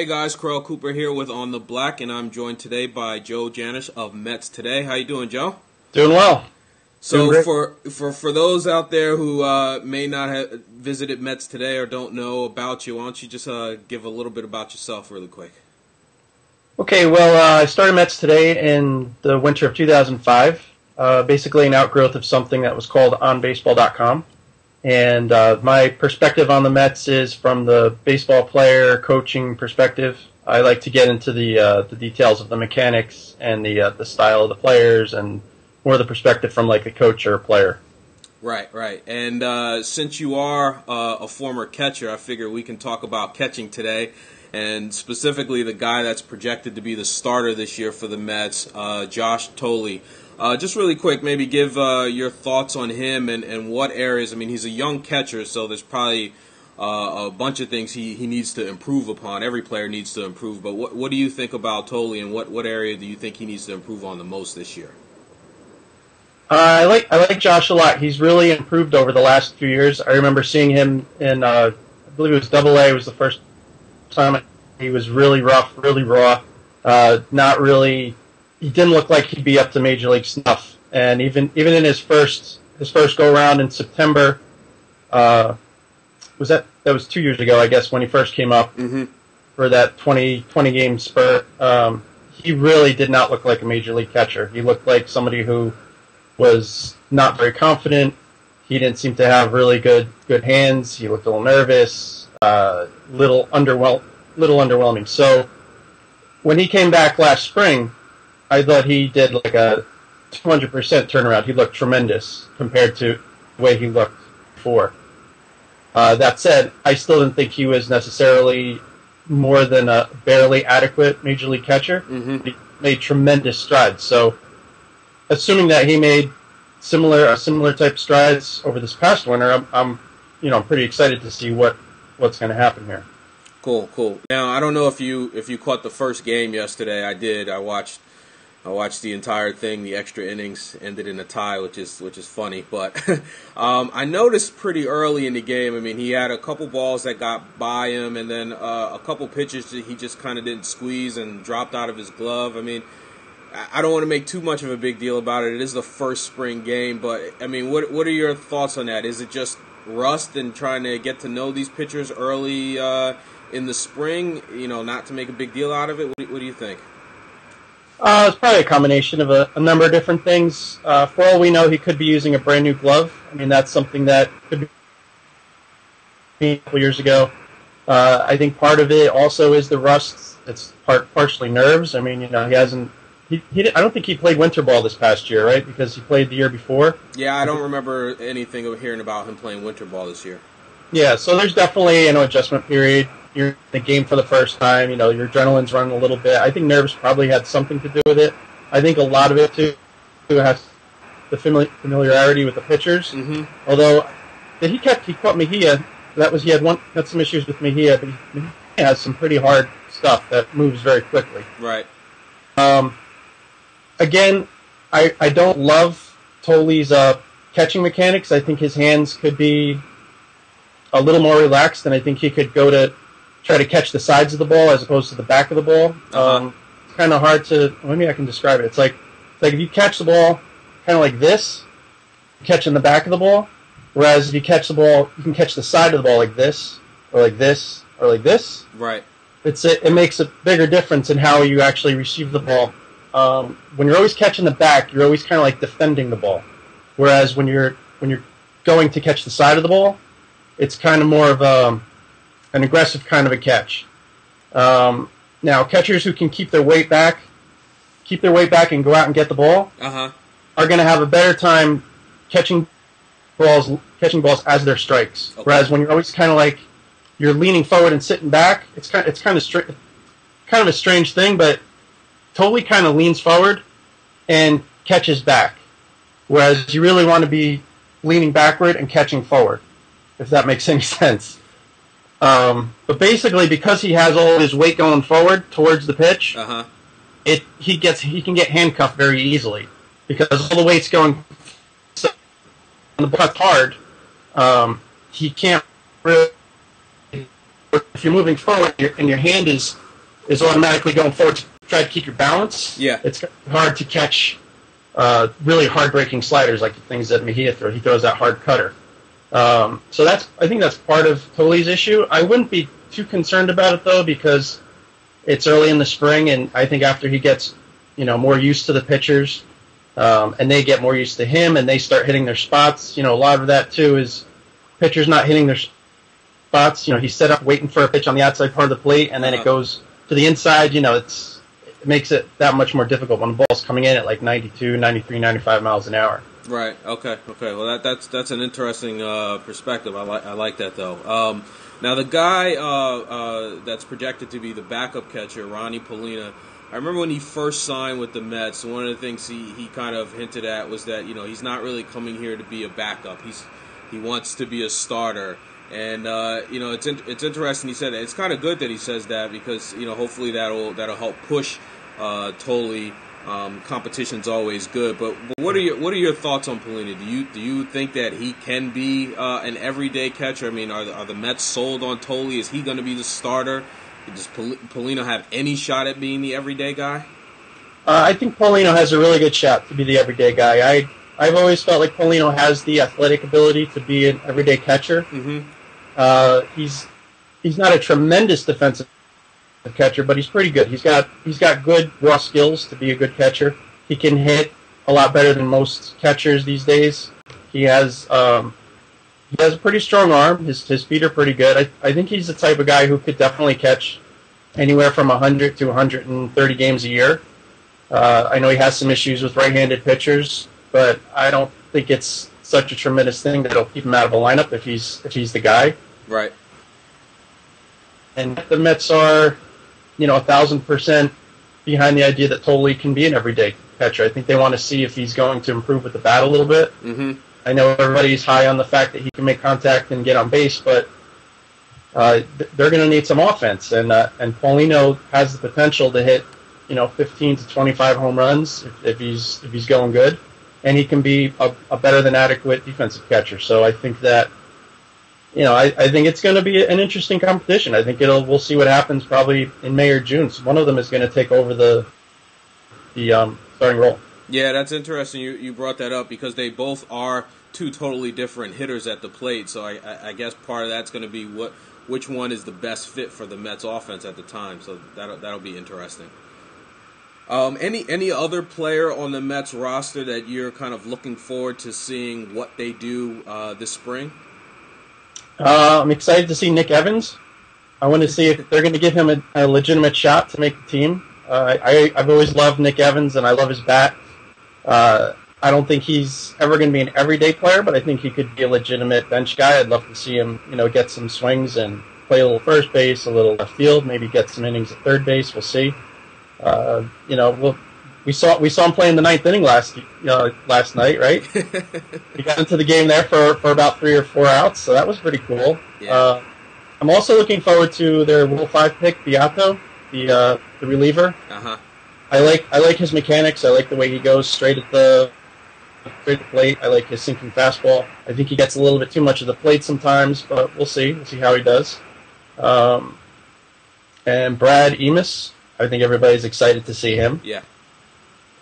Hey guys, Carl Cooper here with On the Black, and I'm joined today by Joe Janish of Mets Today. How you doing, Joe? Doing well. So for those out there who may not have visited Mets Today or don't know about you, why don't you just give a little bit about yourself really quick? Okay, well, I started Mets Today in the winter of 2005, basically an outgrowth of something that was called OnBaseball.com. And my perspective on the Mets is from the baseball player coaching perspective. I like to get into the details of the mechanics and the style of the players and more the perspective from like a coach or a player. Right. And since you are a former catcher, I figure we can talk about catching today, and specifically the guy that's projected to be the starter this year for the Mets, Josh Thole. Just really quick, maybe give your thoughts on him and what areas. I mean, he's a young catcher, so there's probably a bunch of things he needs to improve upon. Every player needs to improve, but what do you think about Thole, and what area do you think he needs to improve on the most this year? I like Josh a lot. He's really improved over the last few years. I remember seeing him in, I believe it was Double-A was the first time. He was really rough, really raw, not really. He didn't look like he'd be up to major league snuff. And even in his first go around in September, that was 2 years ago, I guess, when he first came up for that 20 game spurt. He really did not look like a major league catcher. He looked like somebody who was not very confident. He didn't seem to have really good hands. He looked a little nervous, little underwhelming. So when he came back last spring, I thought he did like a 200% turnaround. He looked tremendous compared to the way he looked before. That said, I still didn't think he was necessarily more than a barely adequate major league catcher. He made tremendous strides. So, assuming that he made similar type strides over this past winter, I'm pretty excited to see what's going to happen here. Cool. Now, I don't know if you caught the first game yesterday. I did. I watched the entire thing. The extra innings ended in a tie, which is funny. But I noticed pretty early in the game. I mean, he had a couple balls that got by him, and then a couple pitches that he just kind of didn't squeeze and dropped out of his glove. I mean, I don't want to make too much of a big deal about it. It is the first spring game, but I mean, what are your thoughts on that? Is it just rust and trying to get to know these pitchers early in the spring? Not to make a big deal out of it. What do you think? It's probably a combination of a number of different things. For all we know, he could be using a brand new glove. I mean, that's something that could be a couple years ago. I think part of it also is the rust. It's partially nerves. I mean, he hasn't. I don't think he played winter ball this past year, right? Because he played the year before. Yeah, I don't remember anything of hearing about him playing winter ball this year. Yeah, so there's definitely an adjustment period. You're in the game for the first time. Your adrenaline's running a little bit. I think nerves probably had something to do with it. I think a lot of it too has the familiarity with the pitchers. Although he caught Mejia. He had some issues with Mejia, but he has some pretty hard stuff that moves very quickly. Right. Again, I don't love Thole's catching mechanics. I think his hands could be a little more relaxed, and I think he could go to try to catch the sides of the ball as opposed to the back of the ball. It's kind of hard to. Maybe I can describe it. It's like if you catch the ball kind of like this, catching the back of the ball. Whereas if you catch the ball, you can catch the side of the ball like this, or like this, or like this. Right. It makes a bigger difference in how you actually receive the ball. When you're always catching the back, you're always kind of like defending the ball. Whereas when you're going to catch the side of the ball, it's kind of more of an aggressive kind of a catch. Now, catchers who can keep their weight back and go out and get the ball are going to have a better time catching balls as their strikes. Okay. Whereas when you're always kind of like you're leaning forward and sitting back, it's kind of a strange thing, but Thole kind of leans forward and catches back, whereas you really want to be leaning backward and catching forward, if that makes any sense. But basically, because he has all his weight going forward towards the pitch, he can get handcuffed very easily because all the weight's going on the ball hard. He can't really. If you're moving forward and your hand is is automatically going forward to try to keep your balance. Yeah. It's hard to catch really hard-breaking sliders like the things that Mejia throws. He throws that hard cutter. So I think that's part of Thole's issue. I wouldn't be too concerned about it, though, because it's early in the spring, and I think after he gets more used to the pitchers, and they get more used to him, and they start hitting their spots, a lot of that, too, is pitchers not hitting their spots. He's set up waiting for a pitch on the outside part of the plate, and then it goes to the inside. It makes it that much more difficult when the ball's coming in at like 92, 93, 95 miles an hour. Right. Okay. Well, that's an interesting perspective. I like that though. Now the guy that's projected to be the backup catcher, Ronnie Polina. I remember when he first signed with the Mets. One of the things he kind of hinted at was that he's not really coming here to be a backup. He wants to be a starter. And it's interesting. He said it's kind of good that he says that because hopefully that'll help push Thole. Competition's always good, but what are your thoughts on Polina? Do you think that he can be an everyday catcher? I mean, are the Mets sold on Thole? Is he going to be the starter? Does Polina have any shot at being the everyday guy? I think Polino has a really good shot to be the everyday guy. I've always felt like Polino has the athletic ability to be an everyday catcher. Mm-hmm. He's not a tremendous defensive catcher, but he's pretty good. He's got good raw skills to be a good catcher. He can hit a lot better than most catchers these days. He has a pretty strong arm. His feet are pretty good. I think he's the type of guy who could definitely catch anywhere from 100 to 130 games a year. I know he has some issues with right-handed pitchers, but I don't think it's such a tremendous thing that it'll keep him out of a lineup if he's the guy. Right. And the Mets are 1,000% behind the idea that Thole can be an everyday catcher. I think they want to see if he's going to improve with the bat a little bit. Mm-hmm. I know everybody's high on the fact that he can make contact and get on base, but they're going to need some offense. And Paulino has the potential to hit 15 to 25 home runs if he's going good, and he can be a better than adequate defensive catcher. So I think that. I think it's going to be an interesting competition. I think we'll see what happens probably in May or June. So one of them is going to take over the starting role. Yeah, that's interesting. You brought that up because they both are two totally different hitters at the plate. So I guess part of that's going to be which one is the best fit for the Mets offense at the time. So that'll be interesting. Any other player on the Mets roster that you're kind of looking forward to seeing what they do this spring? I'm excited to see Nick Evans. I want to see if they're going to give him a legitimate shot to make the team. I've always loved Nick Evans, and I love his bat. I don't think he's ever going to be an everyday player, but I think he could be a legitimate bench guy. I'd love to see him, get some swings and play a little first base, a little left field, maybe get some innings at third base. We'll see. We saw him play in the ninth inning last night, right? He got into the game there for about 3 or 4 outs, so that was pretty cool. Yeah. I'm also looking forward to their Rule 5 pick, Beato, the reliever. Uh-huh. I like his mechanics. I like the way he goes straight at the plate. I like his sinking fastball. I think he gets a little bit too much of the plate sometimes, but we'll see. We'll see how he does. And Brad Emus, I think everybody's excited to see him. Yeah.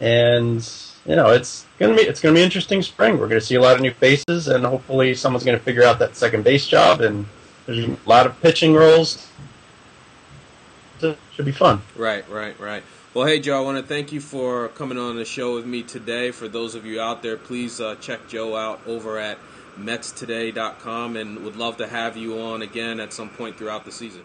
And it's gonna be an interesting spring. We're gonna see a lot of new faces, and hopefully someone's gonna figure out that second base job. And there's a lot of pitching roles. It should be fun. Right. Well, hey, Joe, I want to thank you for coming on the show with me today. For those of you out there, please check Joe out over at MetsToday.com, and would love to have you on again at some point throughout the season.